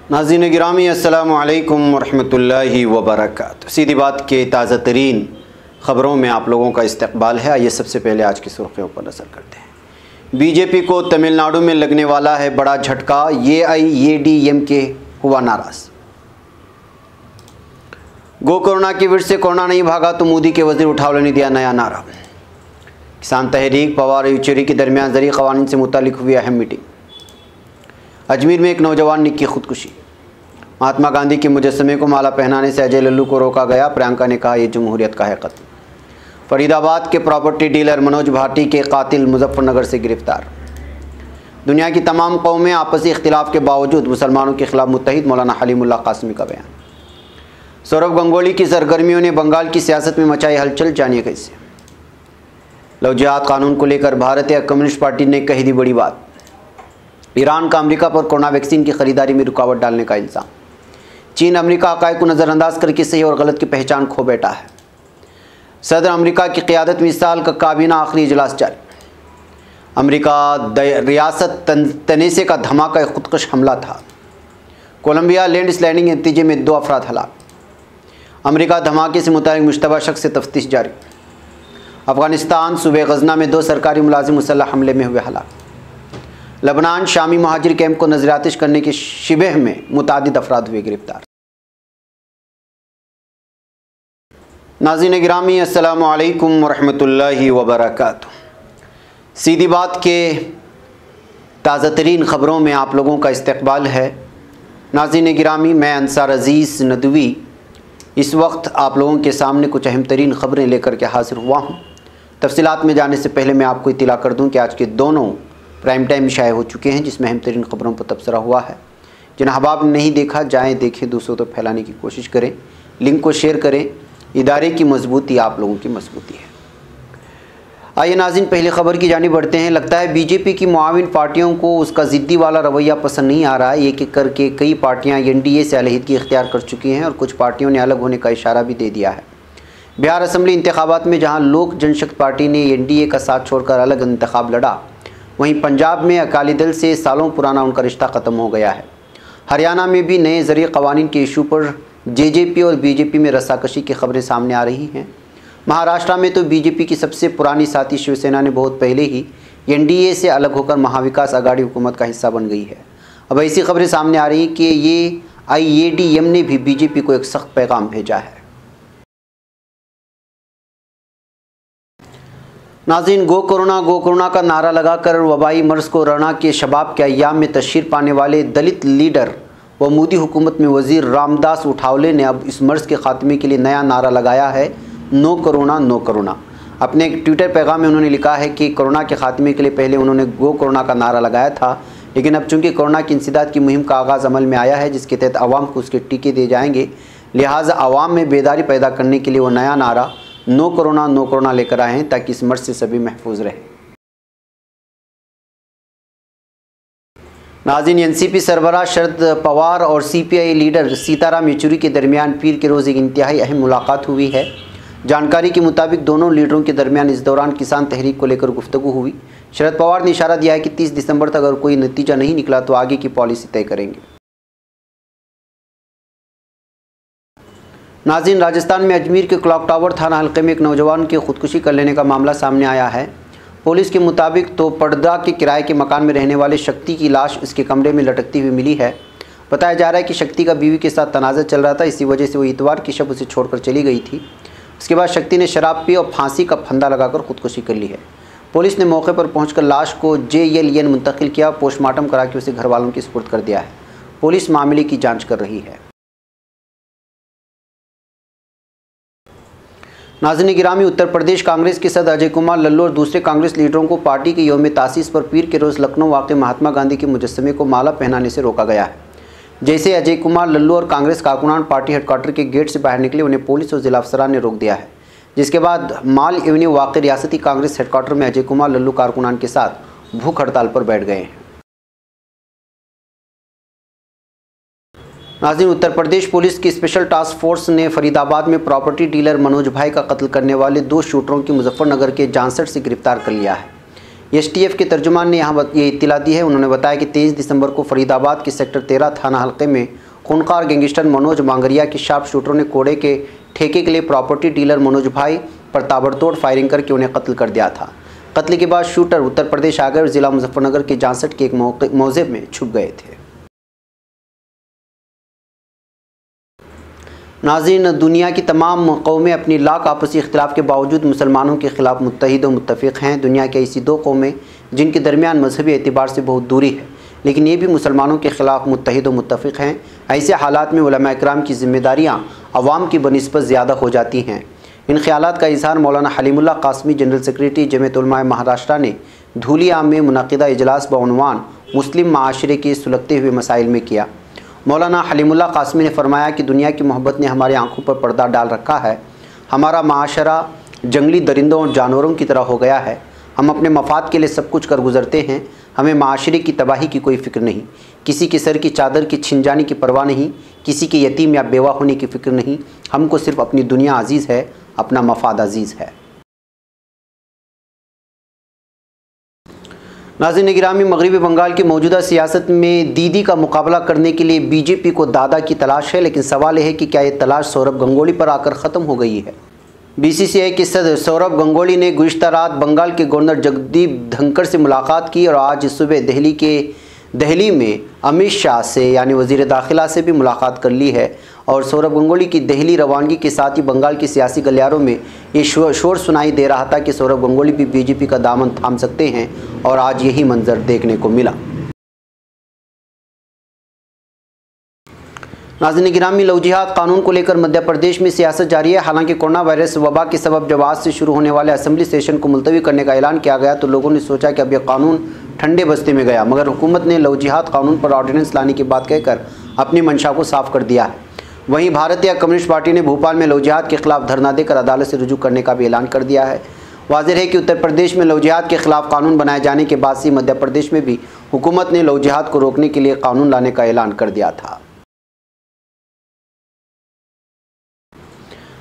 नाज़रीन गिरामी अस्सलामु अलैकुम वरहमतुल्लाहि वबरकातुहू। सीधी बात के ताज़ा तरीन ख़बरों में आप लोगों का इस्तकबाल है। आइए सबसे पहले आज की सुर्खियों पर नज़र करते हैं। बीजेपी को तमिलनाडु में लगने वाला है बड़ा झटका, AIADMK हुआ नाराज़। गो कोरोना की विड़ से कोरोना नहीं भागा तो मोदी के वज़ीर उठावले ने दिया नया नारा। किसान तहरीक, पवार और येचुरी के दरमियान ज़रूरी क़वानीन से मुतालिक हुई अहम मीटिंग। अजमेर में एक नौजवान ने की खुदकुशी। महात्मा गांधी के मुजस्समे को माला पहनाने से अजय लल्लू को रोका गया। प्रियंका ने कहा यह जमहूरियत का है कत्ल। फरीदाबाद के प्रॉपर्टी डीलर मनोज भाटी के कातिल मुजफ्फरनगर से गिरफ्तार। दुनिया की तमाम कौमें आपसी इख्तिलाफ के बावजूद मुसलमानों के खिलाफ मुत्तहिद, मौलाना हलीमुल्लाह कासमी का बयान। सौरभ गंगोली की सरगर्मियों ने बंगाल की सियासत में मचाई हलचल, जानिए कैसे। लव जिहाद कानून को लेकर भारतीय कम्युनिस्ट पार्टी ने कही दी बड़ी बात। ईरान का अमेरिका पर कोरोना वैक्सीन की खरीदारी में रुकावट डालने का इल्ज़ाम। चीन अमेरिका हक़ाइक़ को नज़रअंदाज करके सही और गलत की पहचान खो बैठा है। सदर अमेरिका की क़ियादत में इस साल का काबीना आखिरी इजलास जारी। अमेरिका रियासत तनेसे का धमाका खुदकश हमला था। कोलंबिया लैंडस्लाइडिंग के नतीजे में 2 अफराद हलाक। अमेरिका धमाके से मुतालिक मुश्तबा शख्स से तफ्तीश जारी। अफगानिस्तान सूबे गजना में 2 सरकारी मुलाजिम मुसल्लह हमले में हुए हलाक। लबनान शामी महाजिर कैंप को नजर-ए-आतिश करने के शिबह में मुतादिद अफराद हुए गिरफ्तार। नाज़रीन गिरामी अस्सलामु अलैकुम वरहमतुल्लाहि वबरकातुहू। सीधी बात के ताज़ा तरीन ख़बरों में आप लोगों का इस्तकबाल है। नाज़रीन गिरामी, मैं अंसार अज़ीज़ नदवी इस वक्त आप लोगों के सामने कुछ अहम तरीन ख़बरें लेकर के हाज़िर हुआ हूँ। तफसीलात में जाने से पहले मैं आपको इत्तला कर दूँ कि आज के दोनों प्राइम टाइम शाये हो चुके हैं, जिसमें अहम तरीन ख़बरों पर तबसरा हुआ है। जिन अहबाब ने नहीं देखा, जाएँ देखें, दूसरों तक फैलाने की कोशिश करें, लिंक को शेयर करें। इदारे की मजबूती आप लोगों की मजबूती है। आइए नाज़रीन, पहली ख़बर की जानिब बढ़ते हैं। लगता है बीजेपी की मुआविन पार्टियों को उसका ज़िद्दी वाला रवैया पसंद नहीं आ रहा है। एक एक करके कई पार्टियाँ NDA से अलहदगी इख्तियार कर चुकी हैं और कुछ पार्टियों ने अलग होने का इशारा भी दे दिया है। बिहार असम्बली इंतखाबात में जहाँ लोक जनशक्ति पार्टी ने NDA का साथ छोड़कर अलग इंतखाब लड़ा, वहीं पंजाब में अकाली दल से सालों पुराना उनका रिश्ता ख़त्म हो गया है। हरियाणा में भी नए ज़रूरी क़वानीन के इशू पर JJP और BJP में रस्साकशी की खबरें सामने आ रही हैं। महाराष्ट्र में तो BJP की सबसे पुरानी साथी शिवसेना ने बहुत पहले ही NDA से अलग होकर महाविकास आघाड़ी हुकूमत का हिस्सा बन गई है। अब ऐसी खबरें सामने आ रही कि ये IADM ने भी BJP को एक सख्त पैगाम भेजा है। नाज़रीन, गो कोरोना का नारा लगाकर वबाई मर्ज़ को रना के शबाब के अय्याम में तशहीर पाने वाले दलित लीडर व मोदी हुकूमत में वज़ीर रामदास उठावले ने अब इस मर्ज़ के ख़ात्मे के लिए नया नारा लगाया है, नो कोरोना नो कोरोना। अपने एक ट्विटर पैगाम में उन्होंने लिखा है कि कोरोना के ख़ात्मे के लिए पहले उन्होंने गो कोरोना का नारा लगाया था, लेकिन अब चूँकि कोरोना की इंसदाद की मुहिम का आगाज़ अमल में आया है, जिसके तहत आवाम को उसके टीके दिए जाएंगे, लिहाजा आवाम में बेदारी पैदा करने के लिए वो नया नारा नो कोरोना लेकर आए हैं, ताकि इस मर्ज़ से सभी महफूज रहे। नाज़रीन, NCP सरबराह शरद पवार और CPI लीडर सीताराम येचुरी के दरमियान पीर के रोज़ एक इंतहाई अहम मुलाकात हुई है। जानकारी के मुताबिक दोनों लीडरों के दरमियान इस दौरान किसान तहरीक को लेकर गुफ्तगू हुई। शरद पवार ने इशारा दिया है कि 30 दिसंबर तक अगर कोई नतीजा नहीं निकला तो आगे की पॉलिसी तय करेंगे। नाज़रीन, राजस्थान में अजमेर के क्लॉक टावर थाना हल्के में एक नौजवान के खुदकुशी कर लेने का मामला सामने आया है। पुलिस के मुताबिक तो पर्दा के किराए के मकान में रहने वाले शक्ति की लाश इसके कमरे में लटकती हुई मिली है। बताया जा रहा है कि शक्ति का बीवी के साथ तनाज़ा चल रहा था, इसी वजह से वो इतवार की शब उसे छोड़कर चली गई थी। उसके बाद शक्ति ने शराब पी और फांसी का फंदा लगाकर खुदकुशी कर ली है। पुलिस ने मौके पर पहुंचकर लाश को JLN मुंतकिल किया, पोस्टमार्टम करा के उसे घर वालों के सुपुर्द कर दिया है। पुलिस मामले की जाँच कर रही है। नाज़रीन गिरामी, उत्तर प्रदेश कांग्रेस के सदर अजय कुमार लल्लू और दूसरे कांग्रेस लीडरों को पार्टी के यौम तासीस पर पीर के रोज़ लखनऊ वाक़ महात्मा गांधी के मुजस्समे को माला पहनाने से रोका गया है। जैसे अजय कुमार लल्लू और कांग्रेस कारकुनान पार्टी हेडक्वार्टर के गेट से बाहर निकले, उन्हें पुलिस और जिला अफसरान ने रोक दिया है, जिसके बाद माल एवेन्यू वाक़ रियासती कांग्रेस हेडक्वार्टर में अजय कुमार लल्लू कारकुनान के साथ भूख हड़ताल पर बैठ गए हैं। नाज़रीन, उत्तर प्रदेश पुलिस की स्पेशल टास्क फोर्स ने फरीदाबाद में प्रॉपर्टी डीलर मनोज भाई का कत्ल करने वाले 2 शूटरों की मुजफ्फरनगर के जानसठ से गिरफ्तार कर लिया है। STF के तर्जुमान ने यहाँ ये इत्तला दी है। उन्होंने बताया कि 23 दिसंबर को फरीदाबाद के सेक्टर 13 थाना हल्के में खूनखार गैंगस्टर मनोज मांगरिया के शार्प शूटरों ने कोड़े के ठेके के लिए प्रॉपर्टी डीलर मनोज भाई पर ताबड़तोड़ फायरिंग करके उन्हें कत्ल कर दिया था। कत्ल के बाद शूटर उत्तर प्रदेश आ गए और जिला मुजफ्फरनगर के जांसट के एक मौजे में छुप गए थे। नाज़रीन, दुनिया की तमाम कौमें अपनी लाख आपसी इख्तिलाफ के बावजूद मुसलमानों के ख़िलाफ़ मुत्तहिद और मुत्तफ़िक़ हैं। दुनिया की ऐसी दो कौमें जिनके दरमियान मजहबी एतबार से बहुत दूरी है, लेकिन ये भी मुसलमानों के ख़िलाफ़ मुत्तहिद और मुत्तफ़िक़ हैं। ऐसे हालात में उलमा इकराम की ज़िम्मेदारियाँ अवाम की बनिस्बत ज़्यादा हो जाती हैं। इन ख़यालात का इज़हार मौलाना हलीमुल्लाह कासमी, जनरल सेक्रेटरी जमीयत उलमा महाराष्ट्र ने धूलिया में मुनक़िदा इजलास बउनवान मुस्लिम माशरे के सुलगते हुए मसाइल में किया। मौलाना हलीमुल्लाह कासमी ने फरमाया कि दुनिया की मोहब्बत ने हमारी आंखों पर पर्दा डाल रखा है। हमारा माशरा जंगली दरिंदों और जानवरों की तरह हो गया है। हम अपने मफाद के लिए सब कुछ कर गुजरते हैं। हमें माशरे की तबाही की कोई फ़िक्र नहीं, किसी के सर की चादर की छिन जाने की परवाह नहीं, किसी के यतीम या बेवा होने की फ़िक्र नहीं। हमको सिर्फ़ अपनी दुनिया अजीज़ है, अपना मफाद अजीज़ है। नाज़रीन गिरामी, मगरबी बंगाल की मौजूदा सियासत में दीदी का मुकाबला करने के लिए बीजेपी को दादा की तलाश है, लेकिन सवाल यह है कि क्या ये तलाश सौरभ गंगोली पर आकर ख़त्म हो गई है। BCCI के सदर सौरभ गंगोली ने गुज़िश्ता रात बंगाल के गवर्नर जगदीप धनखड़ से मुलाकात की और आज सुबह दिल्ली में अमित शाह से यानी वज़ीर दाखिला से भी मुलाकात कर ली है। और सौरभ गंगोली की दिल्ली रवानगी के साथ ही बंगाल की सियासी गलियारों में ये शोर सुनाई दे रहा था कि सौरभ गंगोली भी बीजेपी का दामन थाम सकते हैं, और आज यही मंजर देखने को मिला। नाज़रीन गिरामी, लव जिहाद कानून को लेकर मध्य प्रदेश में सियासत जारी है। हालांकि कोरोना वायरस वबा के सबब जब आज से शुरू होने वाले असेंबली सेशन को मुलतवी करने का ऐलान किया गया तो लोगों ने सोचा कि अब यह कानून ठंडे बस्ते में गया, मगर हुकूमत ने लव जिहाद कानून पर ऑर्डिनेंस लाने की बात कहकर अपनी मंशा को साफ कर दिया है। वहीं भारतीय कम्युनिस्ट पार्टी ने भोपाल में लव जिहाद के खिलाफ धरना देकर अदालत से रुजू करने का भी ऐलान कर दिया है। वाज़ेह है कि उत्तर प्रदेश में लव जिहाद के खिलाफ कानून बनाए जाने के बाद से मध्य प्रदेश में भी हुकूमत ने लव जिहाद को रोकने के लिए कानून लाने का ऐलान कर दिया था।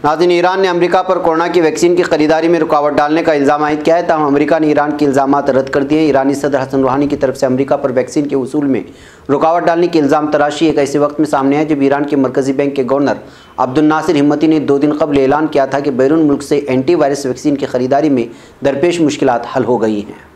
नाज़रीन, ईरान ने अमेरिका पर कोरोना की वैक्सीन की खरीदारी में रुकावट डालने का इल्ज़ाम आयद किया है, तब अमेरिका ने ईरान के इल्ज़ामात रद्द कर दिए। ईरानी सदर हसन रूहानी की तरफ से अमेरिका पर वैक्सीन के उसूल में रुकावट डालने की इल्ज़ाम तराशी एक ऐसे वक्त में सामने है जब ईरान के मरकज़ी बैंक के गवर्नर अब्दुल नासिर हिम्मती ने 2 दिन कबल ऐलान किया था कि बैरून मुल्क से एंटी वायरस वैक्सीन की खरीदारी में दरपेश मुश्किलात हल हो गई हैं।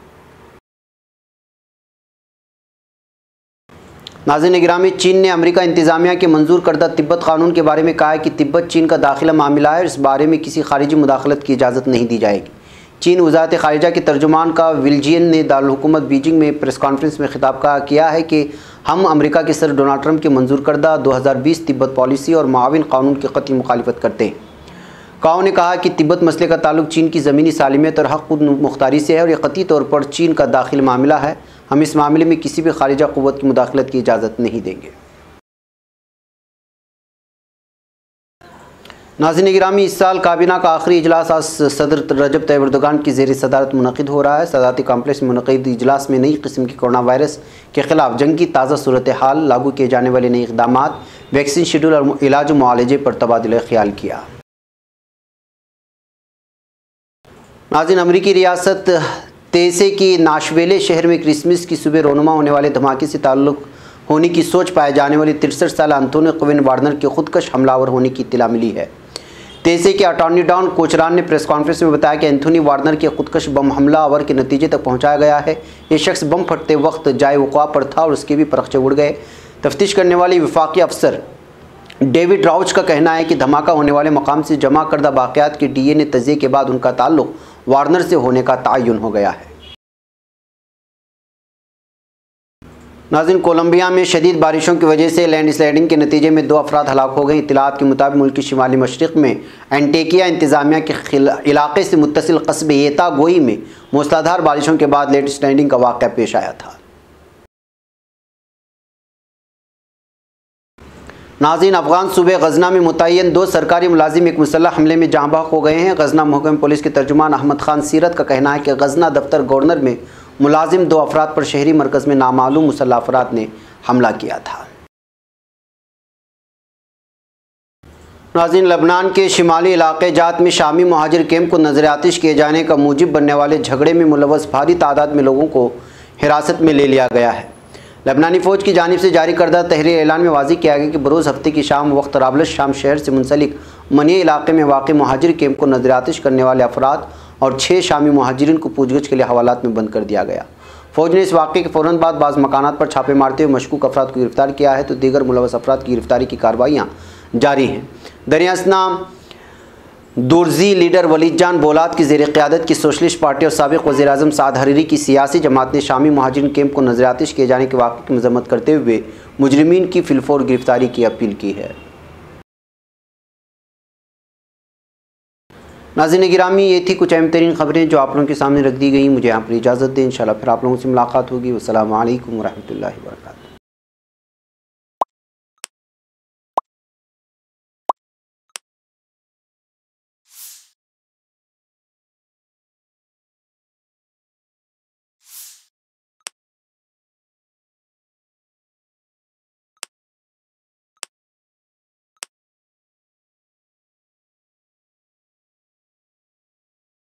नाज़रीन गिरामी, चीन ने अमेरिका इंतज़ामिया के मंजूर करदा तिब्बत कानून के बारे में कहा है कि तिब्बत चीन का दाखिला मामला है और इस बारे में किसी खारिजी मुदाखलत की इजाज़त नहीं दी जाएगी। चीन वज़ारत ख़ारिजा के तर्जुमान का विलजियन ने दारुल हुकूमत बीजिंग में प्रेस कॉन्फ्रेंस में खिताब किया है कि हम अमेरिका के सदर डोनाल्ड ट्रंप के मंजूर करदा 2020 तिब्बत पॉलिसी और माविन कानून की क़तई मुखालिफत करते हैं। काओ ने कहा कि तिब्बत मसले का ताल्लुक चीन की ज़मीनी सालिमियत और हक़ खुद मुख्तारी से है और यह क़तई तौर पर चीन का दाखिल मामला है। हम इस मामले में किसी भी खारिजा क़ुव्वत की मुदाखलत की इजाज़त नहीं देंगे। नाज़रीन गिरामी, इस साल काबीना का आखिरी इजलास आज सदर रजब तैयब एर्दोगान की ज़ेर सदारत मुनक़िद हो रहा है। सदारती कॉम्प्लेक्स में मुनक़िद इजलास में नई किस्म की कोरोना वायरस के ख़िलाफ़ जंग की ताज़ा सूरत हाल, लागू किए जाने वाले नए इक़दामात, वैक्सीन शेड्यूल और इलाज व मुआलजे पर तबादला ख्याल किया। नाज़रीन, अमरीकी रियासत तेसे की नाशवेले शहर में क्रिसमस की सुबह रोनुमा होने वाले धमाके से ताल्लुक़ होने की सोच पाए जाने वाली 63 साल एंथोनी क्विन वार्नर के खुदकश हमलावर होने की इत्तला मिली है। तेसे के अटॉर्नी डॉन कोचरान ने प्रेस कॉन्फ्रेंस में बताया कि एंथोनी वार्नर के खुदकश बम हमलावर के नतीजे तक पहुंचाया गया है। ये शख्स बम फटते वक्त जाए वक़्वा पर था और उसके भी परखचे उड़ गए। तफ्तीश करने वाली वफाकी अफसर डेविड राउच का कहना है कि धमाका होने वाले मकाम से जमा करदा बाक़ियात के DNA तजिए के बाद उनका ताल्लुक़ वार्नर से होने का तयन हो गया है। नाज़रीन, कोलंबिया में शदीद बारिशों की वजह से लैंडस्लाइडिंग के नतीजे में 2 अफराद हलाक हो गए। इत्तलात के मुताबिक मुल्क की शिमाली मशरिक़ में एंटेकिया इंतज़ामिया के इलाक़े से मुत्तसिल कस्बे येतागोई में मूसलाधार बारिशों के बाद लैंडस्लाइडिंग का वाक़या पेश आया था। नाज़रीन, अफ़गान सूबे गजना में मुतय्यन 2 सरकारी मुलाजिम एक मुसल्लह हमले में जहाँ बहक हो गए हैं। गजना महकमा पुलिस के तर्जुमान अहमद खान सीरत का कहना है कि गजना दफ्तर गवर्नर में मुलाजिम 2 अफराद पर शहरी मरकज़ में नामालूम मुसल्लह अफराद ने हमला किया था। नाज़रीन, लबनान के शिमाली इलाके जात में शामी महाजिर कैंप को नजर आतिश किए जाने का मूजिब बनने वाले झगड़े में मुलव्वस भारी तादाद में लोगों को हिरासत में ले लिया गया है। लबनानी फ़ौज की जानिब से जारी करदा तहरीर ऐलान में वाज़ेह किया गया कि बरोज़ हफ्ते की शाम वक्त राबलस शाम शहर से मुंसलिक मनिया इलाके में वाक़ महाजिर कैंप को नजर आतिश करने वाले अफराद और 6 शामी महाजिरीन को पूछगछ के लिए हवालात में बंद कर दिया गया। फ़ौज ने इस वाक़े के फ़ौरन बाद बाज़ मकानात पर छापे मारते हुए मशकूक अफराद को गिरफ्तार किया है, तो दीगर मुलव्वस अफराद की गिरफ्तारी की कार्रवाइयाँ जारी हैं। दरियासना दुर्जी लीडर वलीद जान बोलाद की ज़ेर क़यादत की सोशलिस्ट पार्टी और साबिक़ वज़ीर आज़म साद हरीरी की सियासी जमात ने शामी महाजिरीन कैंप को नजर आतिश किए जाने के वाक़े की मज़म्मत करते हुए मुजरिमीन की फिलफौर गिरफ्तारी की अपील की है। नाज़रीन गिरामी, ये थी कुछ अहम तरीन ख़बरें जो आप लोगों के सामने रख दी गई। मुझे यहाँ पर इजाज़त दें, इंशाअल्लाह फिर आप लोगों से मुलाकात होगी। वस्सलामु अलैकुम वरहमतुल्लाहि वबरकातुहू।